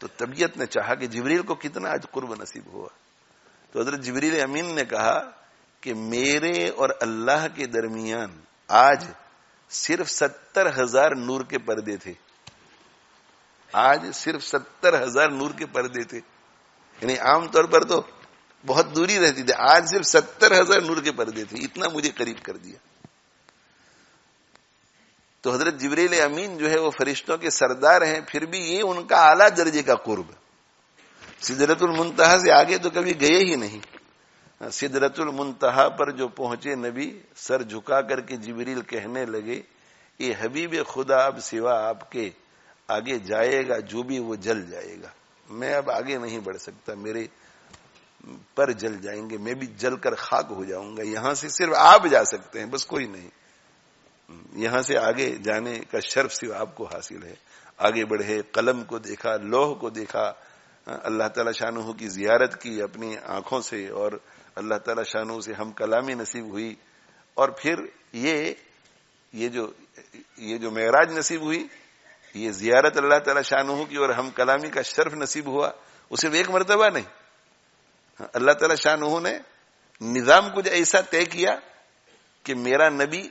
Speaker 2: تو طبیعت نے چاہا کہ جبریل کو کتنا آج قرب نصیب ہوا۔ تو حضرت جبریل امین نے کہا کہ میرے اور اللہ کے درمیان آج صرف 70,000 نور کے پردے تھے. آج صرف 70,000 نور کے پردے تھے. یعنی عام طور پر تو بہت دوری رہتی تھی, آج صرف 70,000 نور کے پردے تھے. اتنا مجھے قریب کر دیا. تو حضرت جبریل امین جو ہے وہ فرشتوں کے سردار ہیں, پھر بھی یہ ان کا اعلیٰ درجے کا قرب. سدرۃ المنتہا سے آگے تو کبھی گئے ہی نہیں. سدرۃ المنتہا پر جو پہنچے نبی, سر جھکا کر کے جبریل کہنے لگے یہ حبیب خدا اب سوا آپ کے آگے جائے گا جو بھی وہ جل جائے گا. میں اب آگے نہیں بڑھ سکتا, میرے پر جل جائیں گے, میں بھی جل کر خاک ہو جاؤں گا. یہاں سے صرف آپ جا سکتے ہیں, بس کوئی نہیں. یہاں سے آگے جانے کا شرف صرف آپ کو حاصل ہے. آگے بڑھے, قلم کو دیکھا, لوح کو دیکھا, اللہ تعالی شانہ کی زیارت کی اپنی آنکھوں سے, اور اللہ تعالی شانہ سے ہم کلامی نصیب ہوئی, اور پھر یہ جو معراج نصیب ہوئی, یہ زیارت اللہ تعالی شانہ کی اور ہم کلامی کا شرف نصیب ہوا. وہ صرف ایک مرتبہ نہیں, اللہ تعالی شانہ نے نظام کچھ ایسا طے کیا کہ میرا نبی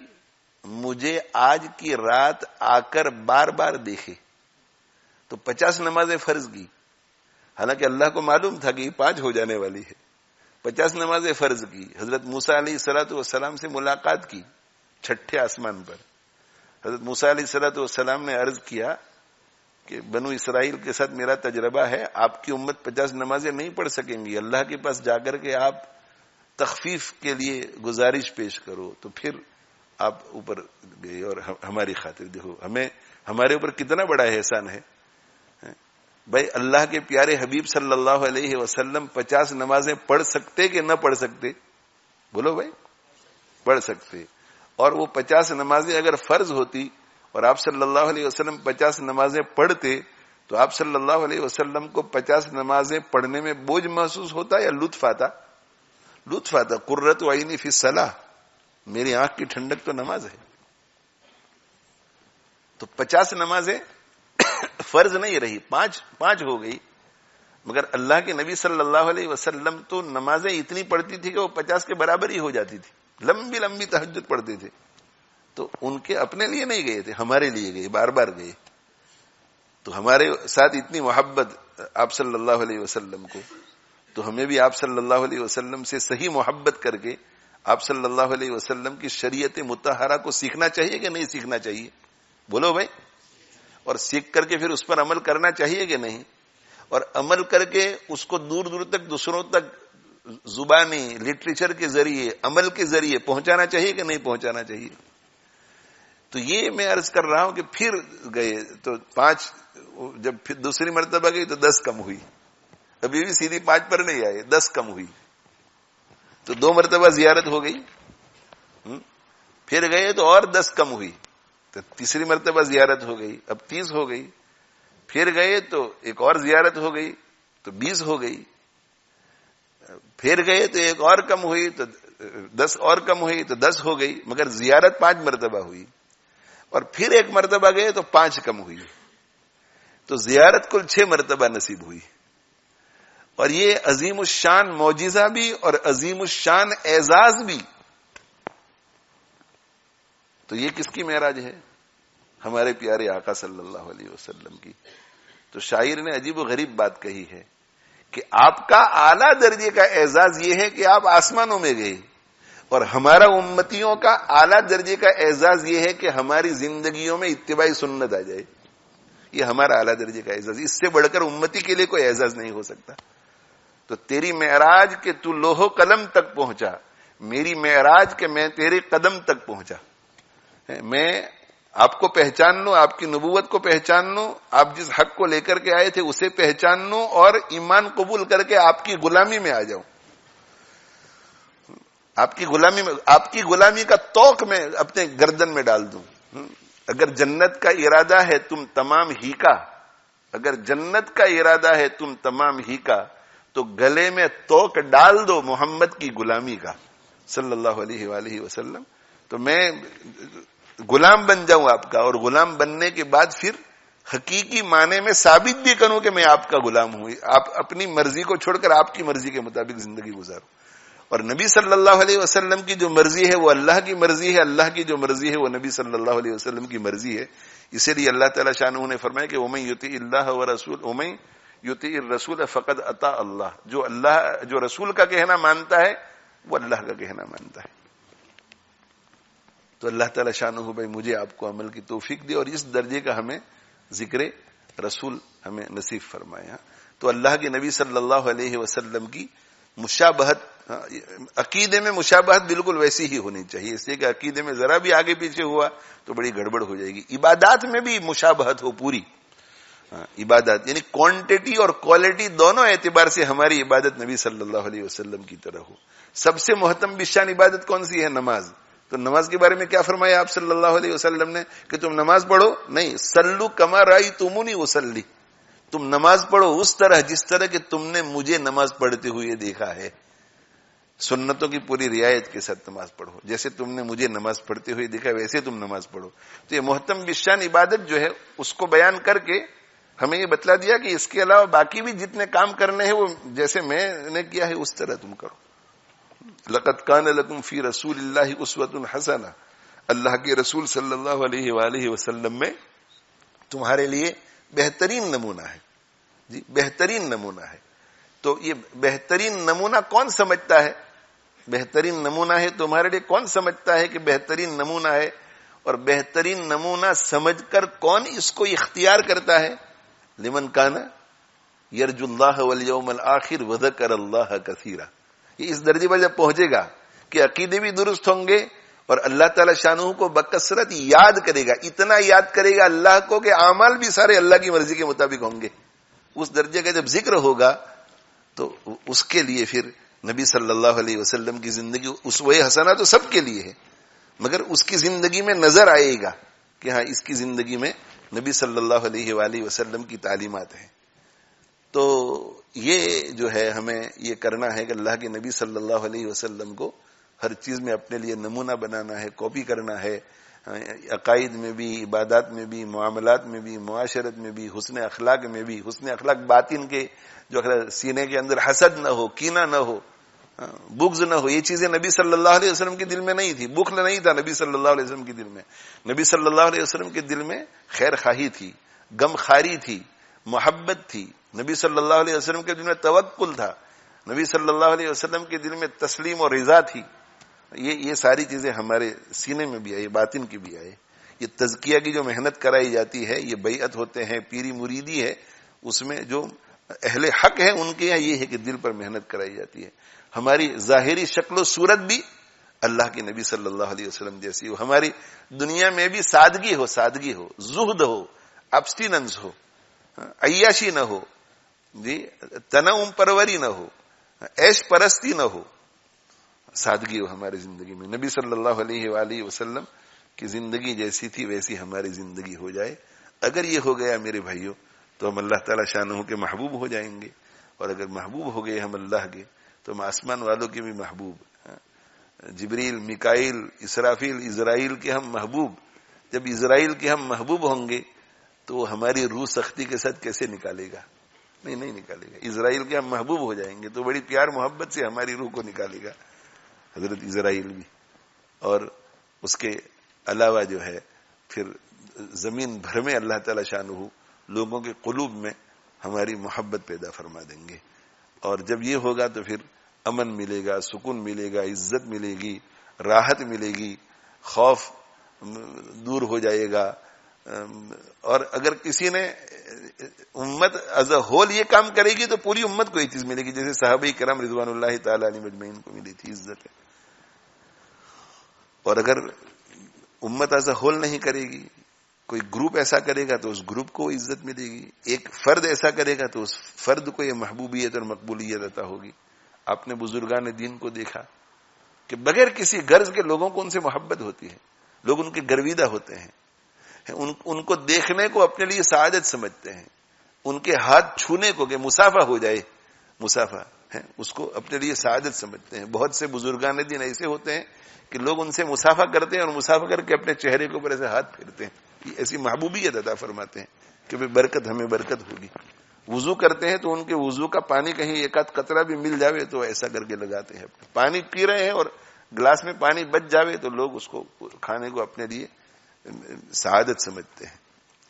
Speaker 2: مجھے آج کی رات آ کر بار بار دیکھے. تو 50 نمازیں فرض کی, حالانکہ اللہ کو معلوم تھا کہ یہ 5 ہو جانے والی ہے. 50 نمازیں فرض کی. حضرت موسیٰ علیہ الصلوۃ والسلام سے ملاقات کی 6ٹھے آسمان پر. حضرت موسیٰ علیہ الصلوۃ والسلام نے عرض کیا کہ بنو اسرائیل کے ساتھ میرا تجربہ ہے, آپ کی امت 50 نمازیں نہیں پڑھ سکیں گی, اللہ کے پاس جا کر کے آپ تخفیف کے لیے گزارش پیش کرو. تو پھر آپ اوپر گئے, اور ہماری خاطر دیکھو ہمارے اوپر کتنا بڑا احسان ہے بھائی. اللہ کے پیارے حبیب صلی اللہ علیہ وسلم 50 نمازیں پڑھ سکتے کہ نہ پڑھ سکتے؟ بولو بھائی, پڑھ سکتے. اور وہ 50 نمازیں اگر فرض ہوتی اور آپ صلی اللہ علیہ وسلم 50 نمازیں پڑھتے, تو آپ صلی اللہ علیہ وسلم کو 50 نمازیں پڑھنے میں بوجھ محسوس ہوتا یا لطف آتا؟ لطف آتا. قرۃ عینی فی الصلاۃ, میری آنکھ کی ٹھنڈک تو نماز ہے. تو 50 نمازیں فرض نہیں رہی, 5 ہو گئی. مگر اللہ کے نبی صلی اللہ علیہ وسلم تو نمازیں اتنی پڑھتی تھی کہ وہ 50 کے برابر ہی ہو جاتی تھی. لمبی لمبی تہجد پڑھتے تھے. تو ان کے اپنے لیے نہیں گئے تھے, ہمارے لیے گئے, بار بار گئے. تو ہمارے ساتھ اتنی محبت آپ صلی اللہ علیہ وسلم کو, تو ہمیں بھی آپ صلی اللہ علیہ وسلم سے صحیح محبت کر کے آپ صلی اللہ علیہ وسلم کی شریعت مطہرہ کو سیکھنا چاہیے کہ نہیں سیکھنا چاہیے؟ بولو بھائی. اور سیکھ کر کے پھر اس پر عمل کرنا چاہیے کہ نہیں؟ اور عمل کر کے اس کو دور دور تک دوسروں تک زبانی لٹریچر کے ذریعے, عمل کے ذریعے پہنچانا چاہیے کہ نہیں پہنچانا چاہیے؟ تو یہ میں عرض کر رہا ہوں کہ پھر گئے تو 5, جب پھر دوسری مرتبہ گئی تو 10 کم ہوئی. ابھی بھی سیدھی 5 پر نہیں آئے, 10 کم ہوئی. تو 2 مرتبہ زیارت ہو گئی. پھر گئے تو اور 10 کم ہوئی. تو تیسری مرتبہ زیارت ہو گئی, اب 30 ہو گئی. پھر گئے تو ایک اور زیارت ہو گئی تو 20 ہو گئی. پھر گئے تو ایک اور کم ہوئی تو 10 اور کم ہوئی تو 10 ہو گئی. مگر زیارت 5 مرتبہ ہوئی. اور پھر ایک مرتبہ گئے تو 5 کم ہوئی. تو زیارت کل 6 مرتبہ نصیب ہوئی. اور یہ عظیم الشان معجزہ بھی اور عظیم الشان اعزاز بھی. تو یہ کس کی معراج ہے؟ ہمارے پیارے آقا صلی اللہ علیہ وسلم کی. تو شاعر نے عجیب و غریب بات کہی ہے کہ آپ کا اعلیٰ درجے کا اعزاز یہ ہے کہ آپ آسمانوں میں گئے, اور ہمارا امتیوں کا اعلیٰ درجے کا اعزاز یہ ہے کہ ہماری زندگیوں میں اتباع سنت آ جائے. یہ ہمارا اعلیٰ درجے کا اعزاز. اس سے بڑھ کر امتی کے لیے کوئی اعزاز نہیں ہو سکتا. تو تیری معراج کہ تو لوح و قلم تک پہنچا, میری معراج کہ میں تیرے قدم تک پہنچا. میں آپ کو پہچان لوں, آپ کی نبوت کو پہچان لوں, آپ جس حق کو لے کر کے آئے تھے اسے پہچان لوں, اور ایمان قبول کر کے آپ کی غلامی میں آ جاؤں. آپ کی غلامی کا توق میں اپنے گردن میں ڈال دوں. اگر جنت کا ارادہ ہے تم تمام ہی کا, اگر جنت کا ارادہ ہے تم تمام ہی کا, تو گلے میں توق ڈال دو محمد کی غلامی کا صلی اللہ علیہ وآلہ وسلم. تو میں غلام بن جاؤں آپ کا, اور غلام بننے کے بعد پھر حقیقی معنی میں ثابت بھی کروں کہ میں آپ کا غلام ہوں، آپ اپنی مرضی کو چھوڑ کر آپ کی مرضی کے مطابق زندگی گزاروں. اور نبی صلی اللہ علیہ وسلم کی جو مرضی ہے وہ اللہ کی مرضی ہے، اللہ کی جو مرضی ہے وہ نبی صلی اللہ علیہ وسلم کی مرضی ہے. اسی لیے اللہ تعالیٰ شانہ نے فرمایا کہ وَمَن يُطِعِ اللَّهَ وَرَسُولَهُ وَمَن يُطِعِ الرَّسُولَ فَقَدْ أَطَاعَ اللَّهَ، جو رسول کا کہنا مانتا ہے وہ اللہ کا کہنا مانتا ہے. تو اللہ تعالیٰ شانہ بھائی مجھے آپ کو عمل کی توفیق دے اور اس درجے کا ہمیں ذکر رسول ہمیں نصیب فرمایا. تو اللہ کے نبی صلی اللہ علیہ وسلم کی مشابہت، عقیدے میں مشابہت بالکل ویسی ہی ہونی چاہیے، اس لیے کہ عقیدے میں ذرا بھی آگے پیچھے ہوا تو بڑی گڑبڑ ہو جائے گی. عبادات میں بھی مشابہت ہو پوری، عبادات یعنی کوانٹٹی اور کوالٹی دونوں اعتبار سے ہماری عبادت نبی صلی اللہ علیہ وسلم کی طرح ہو. سب سے محتم بشان عبادت کون سی ہے؟ نماز. تو نماز کے بارے میں کیا فرمایا آپ صلی اللہ علیہ وسلم نے کہ تم نماز پڑھو؟ نہیں، صلو کما رأیتمونی اصلی، تم نماز پڑھو اس طرح جس طرح کہ تم نے مجھے نماز پڑھتے ہوئے دیکھا ہے. سنتوں کی پوری رعایت کے ساتھ نماز پڑھو، جیسے تم نے مجھے نماز پڑھتے ہوئے دیکھا ویسے تم نماز پڑھو. تو یہ محتم بشان عبادت جو ہے اس کو بیان کر کے ہمیں یہ بتلا دیا کہ اس کے علاوہ باقی بھی جتنے کام کرنے ہیں وہ جیسے میں نے کیا ہے اس طرح تم کرو. لقد کان لکم فی رسول اللہ اسوۃ حسنہ، اللہ کے رسول صلی اللہ علیہ وآلہ وسلم میں تمہارے لیے بہترین نمونہ ہے. جی بہترین نمونہ ہے. تو یہ بہترین نمونہ کون سمجھتا ہے؟ بہترین نمونہ ہے تمہارے لیے کون سمجھتا ہے کہ بہترین نمونہ ہے؟ اور بہترین نمونہ سمجھ کر کون اس کو اختیار کرتا ہے؟ لمن کان یرجو اللہ والیوم الآخر وذکر اللہ کثیرا. یہ اس درجے پر جب پہنچے گا کہ عقیدے بھی درست ہوں گے اور اللہ تعالی شانہ کو بکثرت یاد کرے گا، اتنا یاد کرے گا اللہ کو کہ اعمال بھی سارے اللہ کی مرضی کے مطابق ہوں گے. اس درجے کا جب ذکر ہوگا تو اس کے لیے پھر نبی صلی اللہ علیہ وسلم کی زندگی اسوہ حسنہ تو سب کے لیے ہے، مگر اس کی زندگی میں نظر آئے گا کہ ہاں اس کی زندگی میں نبی صلی اللہ علیہ وآلہ وسلم کی تعلیمات ہیں. تو یہ جو ہے ہمیں یہ کرنا ہے کہ اللہ کے نبی صلی اللہ علیہ وسلم کو ہر چیز میں اپنے لیے نمونہ بنانا ہے، کاپی کرنا ہے. عقائد میں بھی، عبادات میں بھی، معاملات میں بھی، معاشرت میں بھی، حسن اخلاق میں بھی. حسن اخلاق باطن کے جو سینے کے اندر حسد نہ ہو، کینہ نہ ہو، بغض نہ ہو. یہ چیزیں نبی صلی اللہ علیہ وسلم کے دل میں نہیں تھی. بخل نہیں تھا نبی صلی اللہ علیہ وسلم کے دل میں. نبی صلی اللہ علیہ وسلم کے دل میں خیر خواہی تھی، غم خاری تھی، محبت تھی. نبی صلی اللہ علیہ وسلم کے دل میں توکل تھا. نبی صلی اللہ علیہ وسلم کے دل میں تسلیم اور رضا تھی. یہ ساری چیزیں ہمارے سینے میں بھی آئی، باطن کی بھی آئی. یہ تزکیہ کی جو محنت کرائی جاتی ہے، یہ بیعت ہوتے ہیں، پیری مریدی ہے، اس میں جو اہل حق ہے ان کے یہاں یہ ہے کہ دل پر محنت کرائی جاتی ہے. ہماری ظاہری شکل و صورت بھی اللہ کے نبی صلی اللہ علیہ وسلم جیسی ہو. ہماری دنیا میں بھی سادگی ہو، سادگی ہو، زہد ہو، ابسٹیننس ہو، عیاشی نہ ہو، جی تنعم پروری نہ ہو، عیش پرستی نہ ہو، سادگی ہو ہماری زندگی میں. نبی صلی اللہ علیہ وآلہ وسلم کی زندگی جیسی تھی ویسی ہماری زندگی ہو جائے. اگر یہ ہو گیا میرے بھائیوں تو ہم اللہ تعالی شانہ کے محبوب ہو جائیں گے. اور اگر محبوب ہو گئے ہم اللہ کے تو ہم آسمان والوں کے بھی محبوب، جبریل، میکائیل، اسرافیل، اسرائیل کے ہم محبوب. جب اسرائیل کے ہم محبوب ہوں گے تو وہ ہماری روح سختی کے ساتھ کیسے نکالے گا؟ نہیں نکالے گا. اسرائیل کے ہم محبوب ہو جائیں گے تو بڑی پیار محبت سے ہماری روح کو نکالے گا حضرت اسرائیل بھی. اور اس کے علاوہ جو ہے پھر زمین بھر میں اللہ تعالی شانہ لوگوں کے قلوب میں ہماری محبت پیدا فرما دیں گے. اور جب یہ ہوگا تو پھر امن ملے گا، سکون ملے گا، عزت ملے گی، راحت ملے گی، خوف دور ہو جائے گا. اور اگر کسی نے امت ایز اے ہول یہ کام کرے گی تو پوری امت کو یہ چیز ملے گی جیسے صحابہ کرام رضوان اللہ تعالی علیہم اجمعین کو ملی تھی عزت. اور اگر امت ایز اے ہول نہیں کرے گی، کوئی گروپ ایسا کرے گا تو اس گروپ کو عزت ملے گی. ایک فرد ایسا کرے گا تو اس فرد کو یہ محبوبیت اور مقبولیت عطا ہوگی. آپ نے بزرگان دین کو دیکھا کہ بغیر کسی غرض کے لوگوں کو ان سے محبت ہوتی ہے، لوگ ان کے گرویدہ ہوتے ہیں، ان کو دیکھنے کو اپنے لیے سعادت سمجھتے ہیں، ان کے ہاتھ چھونے کو کہ مسافہ ہو جائے، مسافہ ہے اس کو اپنے لیے سعادت سمجھتے ہیں. بہت سے بزرگان دین ایسے ہوتے ہیں کہ لوگ ان سے مسافہ کرتے ہیں اور مسافہ کر کے اپنے چہرے کے اوپر ایسے ہاتھ پھیرتے ہیں. ایسی محبوبیت عطا فرماتے ہیں کہ برکت ہمیں برکت ہوگی. وضو کرتے ہیں تو ان کے وضو کا پانی کہیں ایک آدھ قطرہ بھی مل جاوے تو ایسا کر کے لگاتے ہیں. پانی پی رہے ہیں اور گلاس میں پانی بچ جاوے تو لوگ اس کو کھانے کو اپنے لیے سعادت سمجھتے ہیں.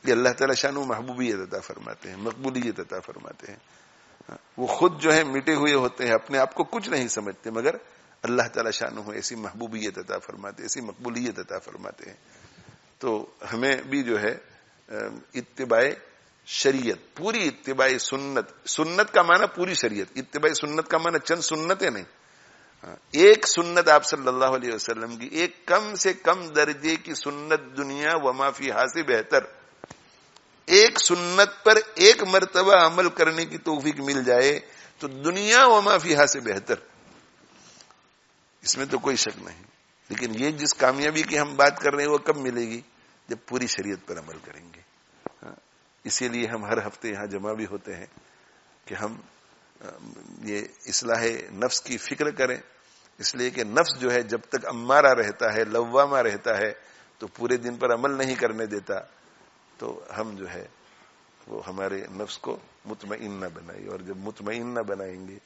Speaker 2: یہ اللہ تعالیٰ شان و محبوبیت عطا فرماتے ہیں, مقبولیت عطا فرماتے ہیں. وہ خود جو ہے مٹے ہوئے ہوتے ہیں, اپنے آپ کو کچھ نہیں سمجھتے, مگر اللہ تعالیٰ شان ہو ایسی محبوبیت عطا فرماتے, ایسی مقبولیت عطا فرماتے ہیں. تو ہمیں بھی جو ہے اتباع شریعت, پوری اتباع سنت, سنت کا معنی پوری شریعت, اتباع سنت کا معنی چند سنتیں نہیں, ایک سنت آپ صلی اللہ علیہ وسلم کی, ایک کم سے کم درجے کی سنت دنیا وما فیہا سے بہتر, ایک سنت پر ایک مرتبہ عمل کرنے کی توفیق مل جائے تو دنیا وما فیہا سے بہتر, اس میں تو کوئی شک نہیں. لیکن یہ جس کامیابی کی ہم بات کر رہے ہیں وہ کب ملے گی؟ جب پوری شریعت پر عمل کریں گے. اسی لیے ہم ہر ہفتے یہاں جمع بھی ہوتے ہیں کہ ہم یہ اصلاح نفس کی فکر کریں, اس لیے کہ نفس جو ہے جب تک امارہ رہتا ہے, لوامہ رہتا ہے, تو پورے دن پر عمل نہیں کرنے دیتا. تو ہم جو ہے وہ ہمارے نفس کو مطمئن نہ بنائیں, اور جب مطمئن نہ بنائیں گے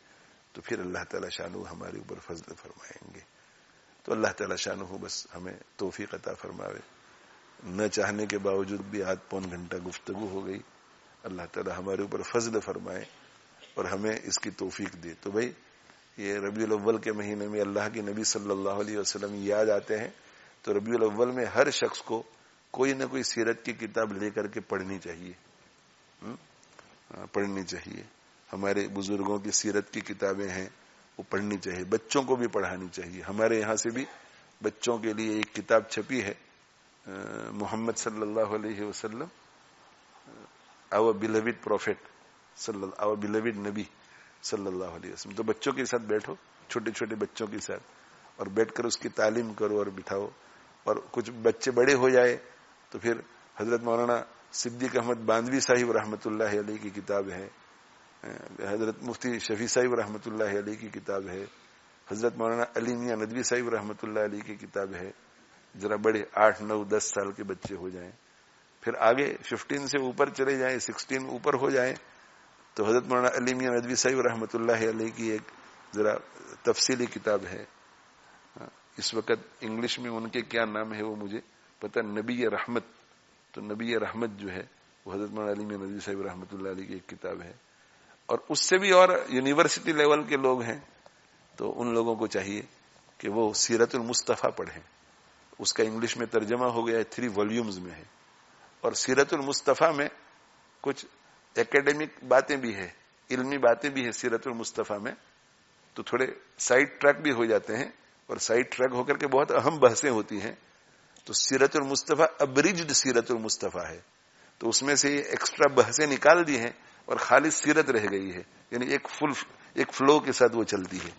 Speaker 2: تو پھر اللہ تعالیٰ شانہ ہمارے اوپر فضل فرمائیں گے. تو اللہ تعالیٰ شانہ بس ہمیں توفیق عطا فرماوے. نہ چاہنے کے باوجود بھی آدھ پون گھنٹہ گفتگو ہو گئی, اللہ تعالیٰ ہمارے اوپر فضل فرمائے اور ہمیں اس کی توفیق دے. تو بھائی یہ ربیع الاول کے مہینے میں اللہ کے نبی صلی اللہ علیہ وسلم یاد آتے ہیں, تو ربیع الاول میں ہر شخص کو کوئی نہ کوئی سیرت کی کتاب لے کر کے پڑھنی چاہیے, پڑھنی چاہیے. ہمارے بزرگوں کی سیرت کی کتابیں ہیں وہ پڑھنی چاہیے, بچوں کو بھی پڑھانی چاہیے. ہمارے یہاں سے بھی بچوں کے لیے ایک کتاب چھپی ہے, محمد صلی اللہ علیہ وسلم, our beloved prophet, our beloved نبی صلی اللہ علیہ وسلم. تو بچوں کے ساتھ بیٹھو, چھوٹے چھوٹے بچوں کے ساتھ, اور بیٹھ کر اس کی تعلیم کرو اور بٹھاؤ. اور کچھ بچے بڑے ہو جائے تو پھر حضرت مولانا صدیق احمد باندوی صاحب رحمۃ اللہ علیہ کی کتاب ہے, حضرت مفتی شفیع صاحب رحمۃ اللہ علیہ کی کتاب ہے, حضرت مولانا علی میاں ندوی صاحب رحمۃ اللہ علیہ کی کتاب ہے. ذرا بڑے 8, 9, 10 سال کے بچے ہو جائیں, پھر آگے 15 سے اوپر چلے جائیں, 16 اوپر ہو جائیں, تو حضرت مولانا علی میاں ندوی صاحب رحمۃ اللہ علیہ کی ایک ذرا تفصیلی کتاب ہے. اس وقت انگلش میں ان کے کیا نام ہے وہ مجھے پتہ, نبی رحمت. تو نبی رحمت جو ہے وہ حضرت مولانا علی میاں ندوی صاحب رحمۃ اللہ علیہ کی ایک کتاب ہے. اور اس سے بھی اور یونیورسٹی لیول کے لوگ ہیں تو ان لوگوں کو چاہیے کہ وہ سیرت المصطفیٰ پڑھیں. اس کا انگلش میں ترجمہ ہو گیا ہے, 3 والیومز میں ہے. اور سیرت المصطفیٰ میں کچھ ایکیڈیمک باتیں بھی ہے, علمی باتیں بھی ہے سیرت المصطفیٰ میں, تو تھوڑے سائڈ ٹریک بھی ہو جاتے ہیں, اور سائڈ ٹریک ہو کر کے بہت اہم بحثیں ہوتی ہیں. تو سیرت المصطفیٰ ابریجڈ سیرت المصطفیٰ ہے, تو اس میں سے یہ ایکسٹرا بحثیں نکال دی ہیں اور خالص سیرت رہ گئی ہے, یعنی ایک فلو کے ساتھ وہ چلتی ہے.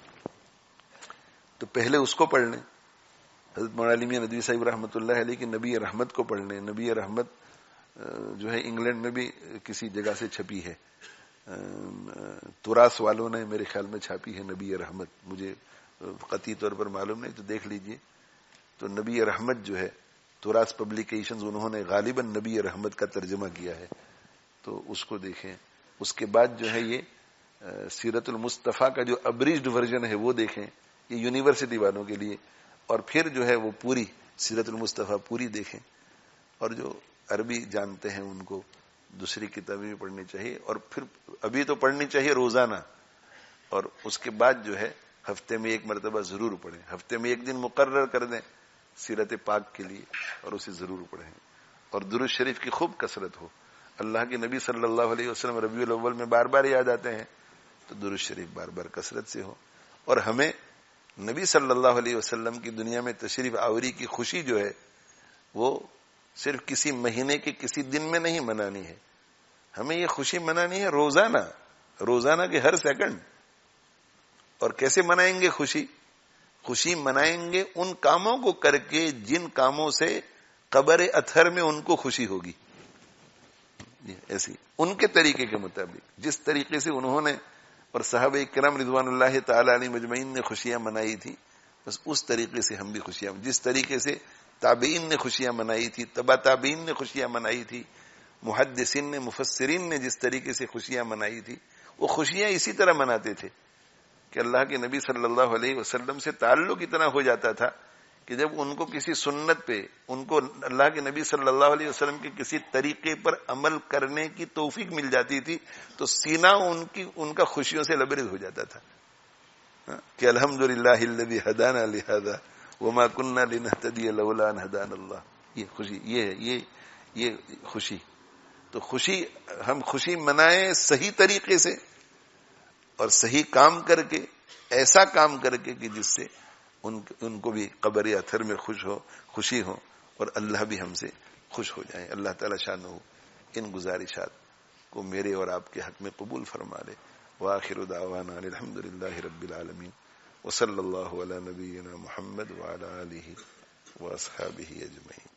Speaker 2: تو پہلے اس کو پڑھ لیں, حضرت مولانا علی میاں ندوی صاحب رحمۃ اللہ علیہ کی نبی رحمت کو پڑھ لیں. نبی رحمت جو ہے انگلینڈ میں بھی کسی جگہ سے چھپی ہے, تراس والوں نے میرے خیال میں چھاپی ہے نبی رحمت, مجھے قطعی طور پر معلوم نہیں, تو دیکھ لیجئے. تو نبی رحمت جو ہے تراس پبلیکیشنز, انہوں نے غالباً نبی رحمت کا ترجمہ کیا ہے, تو اس کو دیکھیں. اس کے بعد جو ہے یہ سیرت المصطفیٰ کا جو ابریجڈ ورژن ہے وہ دیکھیں, یہ یونیورسٹی والوں کے لیے. اور پھر جو ہے وہ پوری سیرت المصطفیٰ پوری دیکھیں. اور جو عربی جانتے ہیں ان کو دوسری کتابیں بھی پڑھنی چاہیے, اور پھر ابھی تو پڑھنی چاہیے روزانہ, اور اس کے بعد جو ہے ہفتے میں 1 مرتبہ ضرور پڑھیں. ہفتے میں 1 دن مقرر کر دیں سیرت پاک کے لیے, اور اسے ضرور پڑھیں. اور درود شریف کی خوب کثرت ہو. اللہ کے نبی صلی اللہ علیہ وسلم ربیع الاول میں بار بار یاد آتے ہیں, تو درود شریف بار بار کثرت سے ہو. اور ہمیں نبی صلی اللہ علیہ وسلم کی دنیا میں تشریف آوری کی خوشی جو ہے وہ صرف کسی مہینے کے کسی دن میں نہیں منانی ہے, ہمیں یہ خوشی منانی ہے روزانہ, روزانہ کے ہر سیکنڈ. اور کیسے منائیں گے خوشی؟ خوشی منائیں گے ان کاموں کو کر کے جن کاموں سے قبر اطہر میں ان کو خوشی ہوگی. ایسی ان کے طریقے کے مطابق, جس طریقے سے انہوں نے اور صحابہ کرام رضوان اللہ تعالی علیہ مجمعین نے خوشیاں منائی تھی, بس اس طریقے سے ہم بھی خوشیاں, جس طریقے سے تابعین نے خوشیاں منائی تھی, تبع تابعین نے خوشیاں منائی تھی, محدثین نے، مفسرین نے جس طریقے سے خوشیاں منائی تھی، وہ خوشیاں اسی طرح مناتے تھے کہ اللہ کے نبی صلی اللہ علیہ وسلم سے تعلق اتنا ہو جاتا تھا کہ جب ان کو کسی سنت پہ، ان کو اللہ کے نبی صلی اللہ علیہ وسلم کے کسی طریقے پر عمل کرنے کی توفیق مل جاتی تھی تو سینہ ان کا خوشیوں سے لبریز ہو جاتا تھا کہ الحمدللہ الذی ہدانا لہذا وما کننا لنہتدی لولا ان ہدانا اللہ. یہ خوشی، یہ خوشی. تو خوشی، ہم خوشی منائیں صحیح طریقے سے اور صحیح کام کر کے، ایسا کام کر کے کہ جس سے ان کو بھی قبر اثر میں خوشی ہو اور اللہ بھی ہم سے خوش ہو جائیں. اللہ تعالی شانہ ان گزارشات کو میرے اور آپ کے حق میں قبول فرما لے. وآخر دعوانا الحمدللہ رب العالمین وصلی اللہ علی نبینا محمد وعلی آلہ واصحابہ اجمعین.